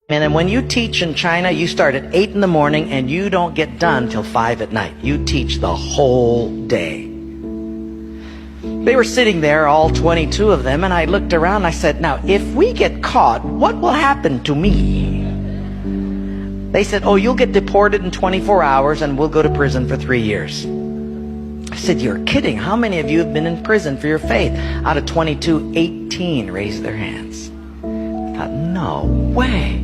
And when you teach in China, you start at 8 in the morning and you don't get done till 5 at night. You teach the whole day. They were sitting there, all 22 of them, and I looked around and I said, now, if we get caught, what will happen to me? They said, oh, you'll get deported in 24 hours and we'll go to prison for 3 years. I said, you're kidding. How many of you have been in prison for your faith? Out of 22, 18 raised their hands. I thought, no way.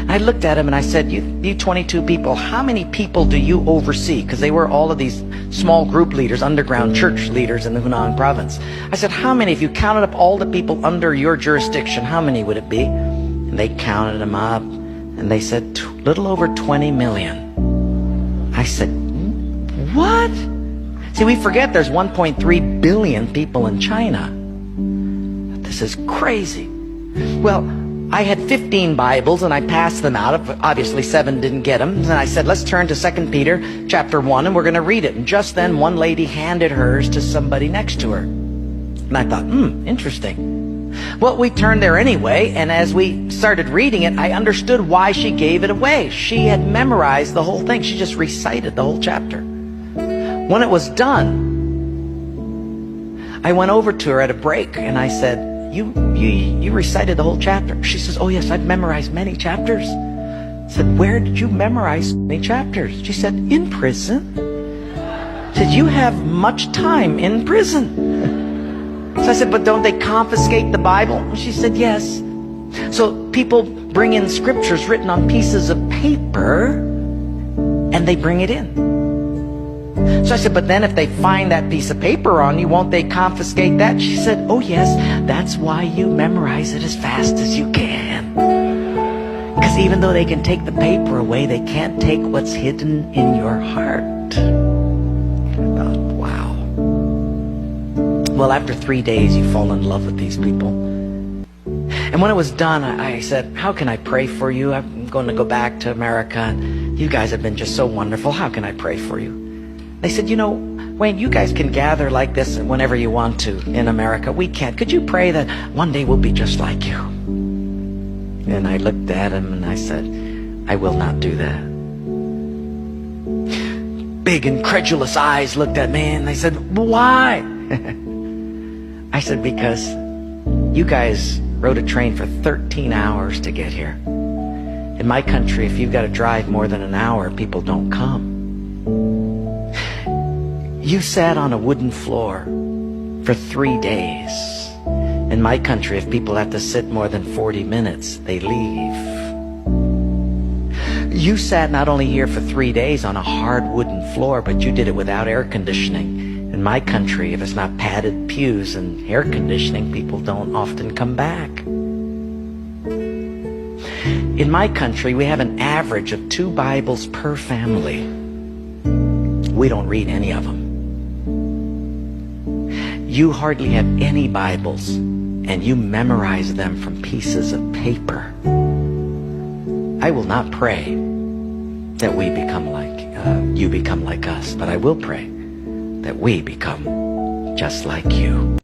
I looked at him and I said, you 22 people, how many people do you oversee? Because they were all of these small group leaders, underground church leaders in the Hunan province. I said, how many, if you counted up all the people under your jurisdiction, how many would it be? And they counted them up and they said, little over 20 million. I said, what? See, we forget there's 1.3 billion people in China. This is crazy. Well, I had 15 Bibles and I passed them out. Obviously 7 didn't get them. And I said, let's turn to 2 Peter chapter 1 and we're going to read it. And just then one lady handed hers to somebody next to her. And I thought, interesting. Well, we turned there anyway, and as we started reading it, I understood why she gave it away. She had memorized the whole thing. She just recited the whole chapter. When it was done, I went over to her at a break and I said, you recited the whole chapter. She says, oh yes, I've memorized many chapters. I said, where did you memorize many chapters? She said, in prison. I said, you have much time in prison. So I said, but don't they confiscate the Bible? She said, yes. So people bring in scriptures written on pieces of paper and they bring it in. So I said, but then if they find that piece of paper on you, won't they confiscate that? She said, oh yes, that's why you memorize it as fast as you can. Because even though they can take the paper away, they can't take what's hidden in your heart. I thought, wow. Well, after 3 days, you fall in love with these people. And when it was done, I said, how can I pray for you? I'm going to go back to America. You guys have been just so wonderful. How can I pray for you? They said, you know, Wayne, you guys can gather like this whenever you want to in America. We can't. Could you pray that one day we'll be just like you? And I looked at him and I said, I will not do that. Big incredulous eyes looked at me and they said, why? I said, because you guys rode a train for 13 hours to get here. In my country, if you've got to drive more than an hour, people don't come. You sat on a wooden floor for 3 days. In my country, if people have to sit more than 40 minutes, they leave. You sat not only here for 3 days on a hard wooden floor, but you did it without air conditioning. In my country, if it's not padded pews and air conditioning, people don't often come back. In my country, we have an average of 2 Bibles per family. We don't read any of them. You hardly have any Bibles, and you memorize them from pieces of paper. I will not pray that we become like, you become like us, but I will pray that we become just like you.